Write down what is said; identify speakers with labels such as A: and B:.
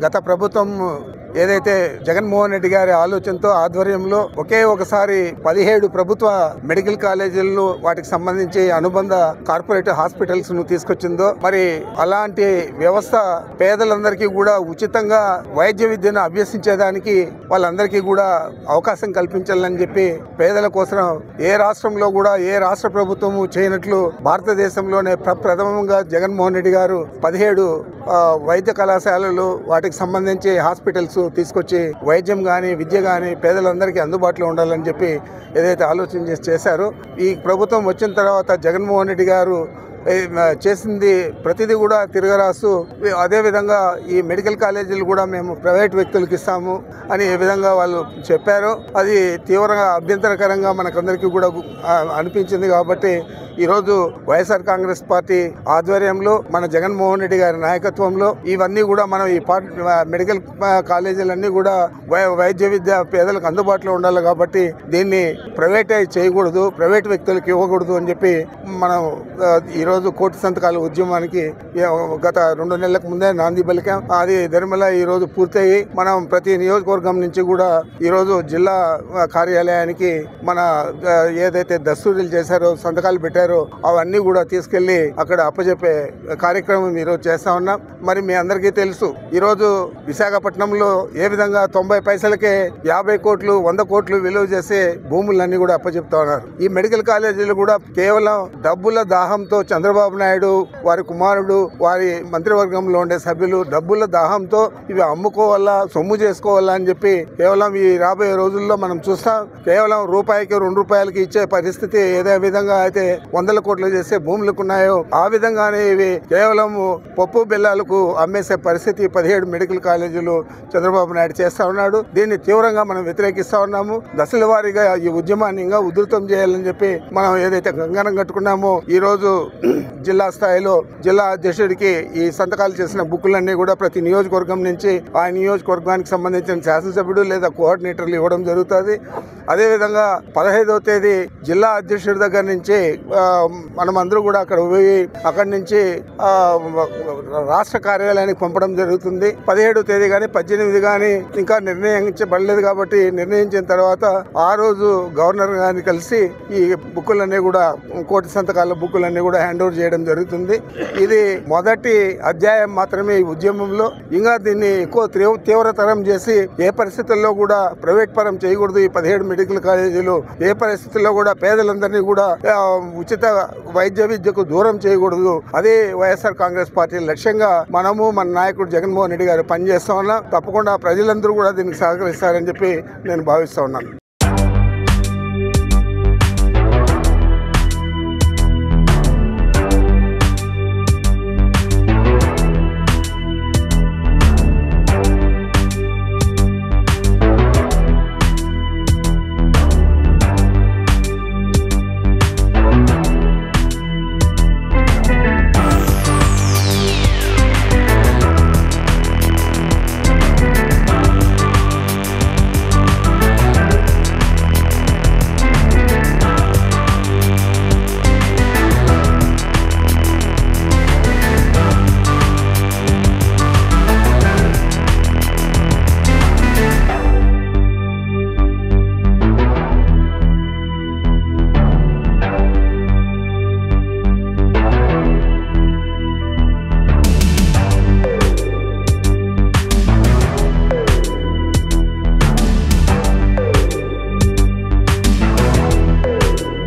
A: గత ప్రభుత్వం ఏదైతే జగన్మోహన్ రెడ్డి గారి ఆలోచనతో ఆధ్వర్యంలో ఒకే ఒకసారి 17 ప్రభుత్వ మెడికల్ కాలేజీలను వాటికి సంబంధించి అనుబంధ కార్పొరేట్ హాస్పిటల్స్ ను తీసుకొచ్చిందో మరి అలాంటి వ్యవస్థ పేదలందరికీ కూడా ఉచితంగా వైద్య విద్యను అభ్యసించేదానికి వాళ్ళందరికీ కూడా అవకాశం కల్పించాలని చెప్పి పేదల కోసం ఏ రాష్ట్రంలో కూడా ఏ రాష్ట్ర ప్రభుత్వము చేయనట్లు భారతదేశంలోనే ప్రథమంగా జగన్మోహన్ రెడ్డి గారు 17 వైద్య కళాశాలలు వాటికి సంబంధించి హాస్పిటల్స్ తీసుకొచ్చి వైద్యం కానీ విద్య కానీ పేదలందరికీ అందుబాటులో ఉండాలని చెప్పి ఏదైతే ఆలోచన చేశారో ఈ ప్రభుత్వం వచ్చిన తర్వాత జగన్మోహన్ రెడ్డి గారు చేసింది ప్రతిదీ కూడా తిరగరాస్తూ అదేవిధంగా ఈ మెడికల్ కాలేజీలు కూడా మేము ప్రైవేట్ వ్యక్తులకు ఇస్తాము అని ఏ విధంగా వాళ్ళు చెప్పారో అది తీవ్రంగా అభ్యంతరకరంగా మనకందరికీ కూడా అనిపించింది. కాబట్టి ఈరోజు వైఎస్ఆర్ కాంగ్రెస్ పార్టీ ఆధ్వర్యంలో మన జగన్మోహన్ రెడ్డి గారి నాయకత్వంలో ఇవన్నీ కూడా మనం ఈ మెడికల్ కాలేజీలన్నీ కూడా వైద్య విద్య పేదలకు అందుబాటులో ఉండాలి. కాబట్టి దీన్ని ప్రైవేటైజ్ చేయకూడదు, ప్రైవేట్ వ్యక్తులకు ఇవ్వకూడదు అని చెప్పి మనం ఈరోజు కోటి సంతకాల ఉద్యమానికి గత 2 నెలలకు ముందే నాంది పలికాం. అది ధర్మల ఈ రోజు పూర్తయి మనం ప్రతి నియోజకవర్గం నుంచి కూడా ఈరోజు జిల్లా కార్యాలయానికి మన ఏదైతే దస్తూరీలు చేశారో సంతకాలు పెట్టారో అవన్నీ కూడా తీసుకెళ్లి అక్కడ అప్పచెప్పే కార్యక్రమం ఈరోజు చేస్తా ఉన్నాం. మరి మీ అందరికీ తెలుసు ఈరోజు విశాఖపట్నంలో ఏ విధంగా 90 పైసలకే 50 కోట్లు 100 కోట్లు విలువ చేసే భూములన్నీ కూడా అప్పచెప్తా ఉన్నారు. ఈ మెడికల్ కాలేజీలు కూడా కేవలం డబ్బుల దాహంతో చంద్రబాబు నాయుడు వారి కుమారుడు వారి మంత్రివర్గంలో ఉండే సభ్యులు డబ్బుల దాహంతో ఇవి అమ్ముకోవాలా సొమ్ము చేసుకోవాలా అని చెప్పి కేవలం ఈ రాబోయే రోజుల్లో మనం చూస్తాం. కేవలం రూపాయికి 2 రూపాయలకి ఇచ్చే పరిస్థితి ఏదే విధంగా అయితే 100 కోట్లు చేసే భూములకు ఉన్నాయో ఆ విధంగానే ఇవి కేవలం పప్పు బెల్లాలకు అమ్మేసే పరిస్థితి 17 మెడికల్ కాలేజీలు చంద్రబాబు నాయుడు చేస్తా ఉన్నాడు. దీన్ని తీవ్రంగా మనం వ్యతిరేకిస్తా ఉన్నాము. దశల వారీగా ఈ ఉద్యమాన్ని ఇంకా ఉధృతం చేయాలని చెప్పి మనం ఏదైతే కంకణం కట్టుకున్నామో ఈ రోజు జిల్లా స్థాయిలో జిల్లా అధ్యక్షుడికి ఈ సంతకాలు చేసిన బుక్కులన్నీ కూడా ప్రతి నియోజకవర్గం నుంచి ఆ నియోజకవర్గానికి సంబంధించిన శాసనసభ్యుడు లేదా కోఆర్డినేటర్లు ఇవ్వడం జరుగుతుంది. అదేవిధంగా 15వ తేదీ జిల్లా అధ్యక్షుడి దగ్గర నుంచి మనం అందరూ కూడా అక్కడ పోయి అక్కడి నుంచి రాష్ట్ర కార్యాలయానికి పంపడం జరుగుతుంది. 17వ తేదీ కానీ 18 కానీ ఇంకా నిర్ణయించబడలేదు. కాబట్టి నిర్ణయించిన తర్వాత ఆ రోజు గవర్నర్ గారిని కలిసి ఈ బుక్కులన్నీ కూడా కోటి సంతకాల బుక్కులన్నీ కూడా హ్యాండ్ ఓవర్ చేయడం జరుగుతుంది. ఇది మొదటి అధ్యాయం మాత్రమే ఈ ఉద్యమంలో. ఇంకా దీన్ని ఎక్కువ తీవ్రతరం చేసి ఏ పరిస్థితుల్లో కూడా ప్రైవేట్ పరం చేయకూడదు. ఈ 17 మెడికల్ కాలేజీలు ఏ పరిస్థితుల్లో కూడా పేదలందరినీ కూడా ఉచిత వైద్య విద్యకు దూరం చేయకూడదు. అదే వైఎస్ఆర్ కాంగ్రెస్ పార్టీ లక్ష్యంగా మనము మన నాయకుడు జగన్మోహన్ రెడ్డి గారు పనిచేస్తా ఉన్నాం. తప్పకుండా ప్రజలందరూ కూడా దీనికి సహకరిస్తారని చెప్పి నేను భావిస్తా ఉన్నాను.